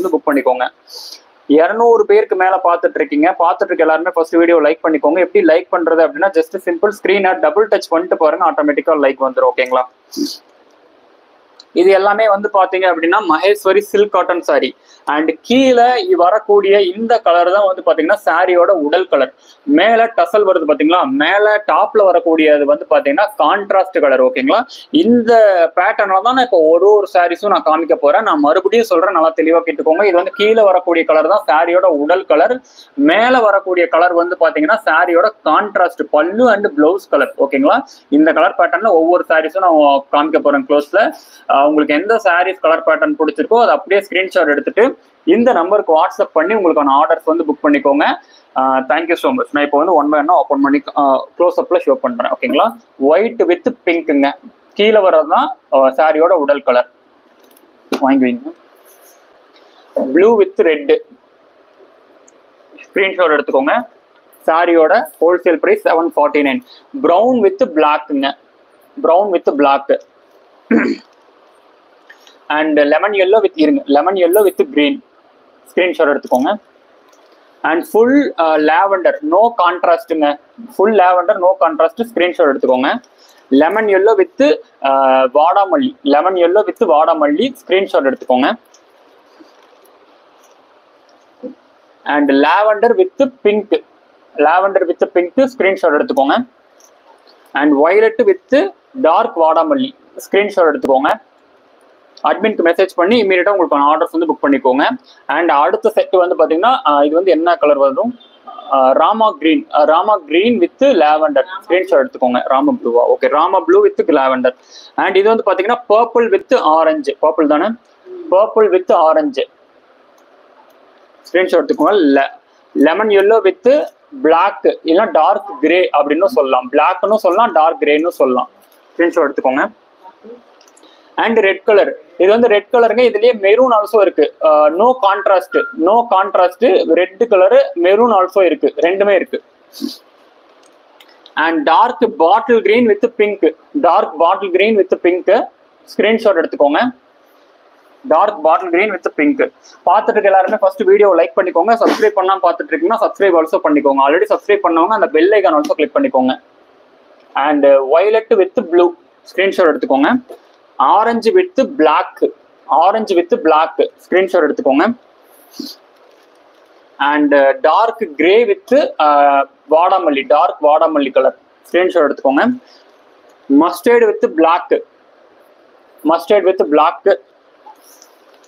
வந்து புக் பண்ணிக்கோங்க. 200 பேருக்கு மேல பார்த்துட்டு இருக்கீங்க. பார்த்துட்டு இருக்க எல்லாருமே ஃபர்ஸ்ட் வீடியோ லைக் பண்ணிக்கோங்க. எப்படி லைக் பண்றது அப்படின்னா ஜஸ்ட் சிம்பிள் ஸ்கிரீனை டபுள் டச் பண்ணிட்டு பாருங்க, ஆட்டோமேட்டிக்கா லைக் வந்துடும். ஓகேங்களா? இது எல்லாமே வந்து பாத்தீங்க அப்படின்னா Maheswari silk cotton sorry. And கீழே வரக்கூடிய இந்த கலர் தான் வந்து பாத்தீங்கன்னா சாரியோட உடல் கலர். மேல டசல் வருது பாத்தீங்களா, மேல டாப்ல வரக்கூடியது வந்து பாத்தீங்கன்னா கான்ட்ராஸ்ட் கலர். ஓகேங்களா? இந்த பேட்டர்ன்ல தான் நான் இப்போ ஒரு சாரீஸும் நான் காமிக்க போறேன். நான் மறுபடியும் சொல்றேன், நல்லா தெளிவா கேட்டுக்கோங்க. இது வந்து கீழே வரக்கூடிய கலர் தான் சாரியோட உடல் கலர். மேல வரக்கூடிய கலர் வந்து பாத்தீங்கன்னா சாரியோட கான்ட்ராஸ்ட் பல்லு அண்ட் பிளவுஸ் கலர். ஓகேங்களா? இந்த கலர் பேட்டர்ன்ல ஒவ்வொரு சாரீஸும் நான் காமிக்க போறேன் க்ளோஸ்ல. உங்களுக்கு எந்த சாரீஸ் கலர் பேட்டர்ன் பிடிச்சிருக்கோ அதை அப்படியே ஸ்கிரீன்ஷாட் எடுத்துட்டு இந்த நம்பருக்கு வாட்ஸ்அப் பண்ணி உங்களுக்கான ஆர்டர்ஸ் வந்து புக் பண்ணிக்கோங்க. Thank you so much. நான் இப்போ வந்து ஒன் பை ஒன்னா ஓப்பன் பண்ணி க்ளோஸ் அப்ல ஷோ பண்றேன். ஓகேங்களா? ஒயிட் வித் பிங்க்குங்க. கீழே வர்றதுதான் சாரியோட உடல் கலர். வாங்கிவிங்க. Blue with red. ஸ்கிரீன்ஷாட் எடுத்துக்கோங்க. சாரியோட ஹோல்சேல் பிரைஸ் 749. ப்ரௌன் வித் பிளாக்குங்க. Brown with black. And lemon yellow with lemon yellow with green. Screenshot எடுத்துக்கோங்க. அண்ட் ஃபுல் லாவெண்டர் நோ கான்ட்ராஸ்ட்டுங்க. Full lavender no contrast. Screenshot எடுத்துக்கோங்க. லெமன் எல்லோ வித் வாடாமல்லி. Lemon yellow with வாடாமல்லி. Screenshot எடுத்துக்கோங்க. And lavender with pink. Lavender with pink. Screenshot எடுத்துக்கோங்க. And violet with dark வாடாமல்லி. Screenshot எடுத்துக்கோங்க. அட்மின்க்கு மெசேஜ் பண்ணி இமீடியட்டா உங்களுக்கு ஆர்டர்ஸ் வந்து புக் பண்ணிக்கோங்க. அண்ட் அடுத்த செட் வந்து பாத்தீங்கன்னா இது வந்து என்ன கலர் வரும், Rama green. Rama green with lavender. Screenshot எடுத்துக்கோங்க. ராமா ப்ளூவா? Okay, Rama blue with lavender. And இது வந்து பாத்தீங்கன்னா பர்பிள் வித் ஆரஞ்சு. பர்பிள் தானே? Purple with orange. ஸ்கிரீன்ஷாட் எடுத்துக்கோங்க. லெமன் எல்லோ வித் பிளாக் இல்லைன்னா டார்க் கிரே அப்படின்னு சொல்லலாம். பிளாக்னு சொல்லலாம், டார்க் கிரேன்னு சொல்லலாம். ஸ்கிரீன்ஷாட் எடுத்துக்கோங்க. And red colour. இது வந்து ரெட் கலருங்க. இதுலயே மெரூன் ஆல்சோ இருக்கு. No contrast. No contrast. Red colour maroon also இருக்கு. ரெண்டுமே இருக்கு. And dark bottle green with pink. Dark bottle green with pink. Screenshot எடுத்துக்கோங்க. Dark bottle green with pink. பார்த்துட்டு இருக்க எல்லாருமே ஃபர்ஸ்ட் வீடியோ லைக் பண்ணிக்கோங்க. சப்ஸ்கிரைப் பண்ணாம பார்த்துட்டு இருக்கீங்கன்னா சப்ஸ்கிரைப் ஆல்சோ பண்ணிக்கோங்க. ஆல்ரெடி சப்ஸ்கிரைப் பண்ணவங்க அந்த பெல் ஐகான் ஆல்சோ கிளிக் பண்ணிக்கோங்க. And violet with blue. Screenshot எடுத்துக்கோங்க. Orange with black. Orange with black. Screenshot எடுத்துக்கோங்க. அண்ட் டார்க் கிரே வித் வாடாமல்லி. டார்க் வாடாமல்லி கலர். ஸ்கிரீன்ஷாட் எடுத்துக்கோங்க. Mustard with black. Mustard with black.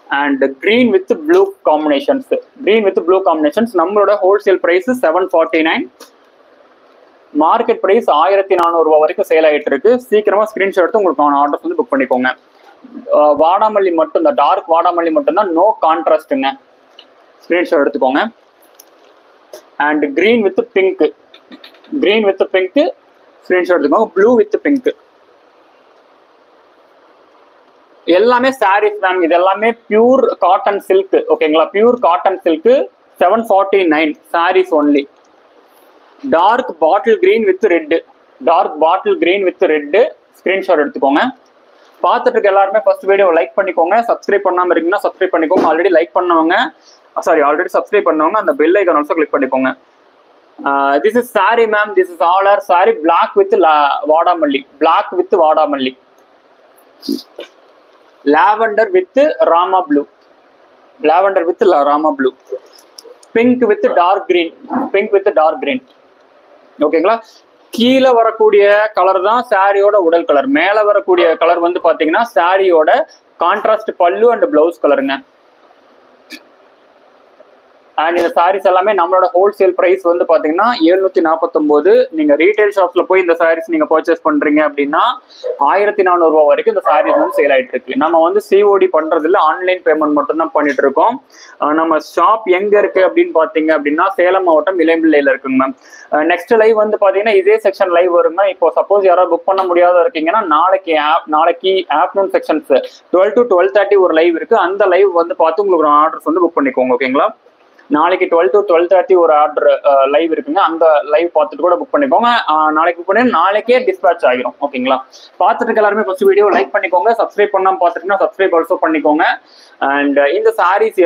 And green with blue combinations. Green with blue combinations. நம்மளோட wholesale price 749. Market price 1400 ரூபாய் வரைக்கும் sale ஆகிட்டு இருக்கு. சீக்கிரமா ஸ்கிரீன்ஷாட் எடுத்து உங்களுக்கு ஆர்டர்ஸ் வந்து புக் பண்ணிக்கோங்க. வாடாமல்லி மட்டும், இந்த டார்க் வாடாமல்லி மட்டும் தான் நோ கான்ட்ராஸ்ட்டுங்க. ஸ்கிரீன்ஷாட் எடுத்துக்கோங்க. And green with pink. Green with pink. Screenshot எடுத்துக்கோங்க. Blue with pink. எல்லாமே சாரீஸ் மேம். இது எல்லாமே பியூர் காட்டன் சில்க். ஓகேங்களா? Pure cotton silk. 749 saris only. Dark bottle green with red. Dark bottle green with red. Screenshot எடுத்துக்கோங்க. பார்த்துட்டு இருக்க எல்லாருமே ஃபர்ஸ்ட் வீடியோ லைக் பண்ணிக்கோங்க. சப்ஸ்கிரைப் பண்ணாம இருக்கீங்கன்னா சப்ஸ்கிரைப் பண்ணிக்கோங்க. ஆல்ரெடி லைக் பண்ணவங்க, ஆல்ரெடி சப்ஸ்கிரைப் பண்ணவங்க அந்த பெல் ஐகான் ஆல்சோ கிளிக் பண்ணிக்கோங்க. This is sari ma'am. This is all are sari. Black with வாடாமல்லி. பிளாக் வித் வாடாமல்லி. Lavender with Rama blue. Lavender with Rama blue. Pink with dark green. Pink with dark green. ஓகேங்களா? கீழே வரக்கூடிய colour தான் சாரியோட உடல் கலர். மேல வரக்கூடிய கலர் வந்து பாத்தீங்கன்னா சாரியோட கான்ட்ராஸ்ட் பல்லு அண்ட் பிளவுஸ் கலருங்க. அண்ட் இந்த சாரீஸ் எல்லாமே நம்மளோட ஹோல்சேல் பிரைஸ் வந்து பாத்தீங்கன்னா 749. நீங்க ரீட்டைல் ஷாப்ஸ்ல போய் இந்த சாரீஸ் நீங்க பர்ச்சேஸ் பண்றீங்க அப்படின்னா 1400 ரூபாய் வரைக்கும் இந்த சாரீஸ் வந்து சேல் ஆயிட்டு இருக்கு. நம்ம வந்து சிஓடி பண்றது இல்ல, ஆன்லைன் பேமெண்ட் மட்டும் தான் பண்ணிட்டு இருக்கோம். நம்ம ஷாப் எங்க இருக்கு அப்படின்னு பாத்தீங்க அப்படின்னா சேலம் மாவட்டம் இளம்பிள்ளையில இருக்குங்க மேம். நெக்ஸ்ட் லைவ் வந்து பாத்தீங்கன்னா இதே செக்ஷன் லைவ் வருங்க. இப்போ சப்போஸ் யாராவது புக் பண்ண முடியாத இருக்கீங்கன்னா நாளைக்கு ஆஃப்டர்நூன் செக்ஷன்ஸ் 12 to 12:30 ஒரு லைவ் இருக்கு. அந்த லைவ் வந்து பார்த்து உங்களுக்கு ஆர்டர்ஸ் வந்து புக் பண்ணிக்கோங்க. ஓகேங்களா? நாளைக்கு 12 to 12:30 ஒரு ஆர்டர் லைவ் இருக்குங்க. அந்த லைவ் பார்த்துட்டு கூட புக் பண்ணிக்கோங்க. நாளைக்கு புக் பண்ணி நாளைக்கே டிஸ்பேச் ஆகிரும். ஓகேங்களா? பார்த்துட்டு எல்லாருமே ஃபர்ஸ்ட் வீடியோ லைக் பண்ணிக்கோங்க. சப்ஸ்கிரைப் பண்ணாம பார்த்துட்டுனா சப்ஸ்கிரைப் ஆல்சோ பண்ணிக்கோங்க. அண்ட் இந்த சாரீஸ்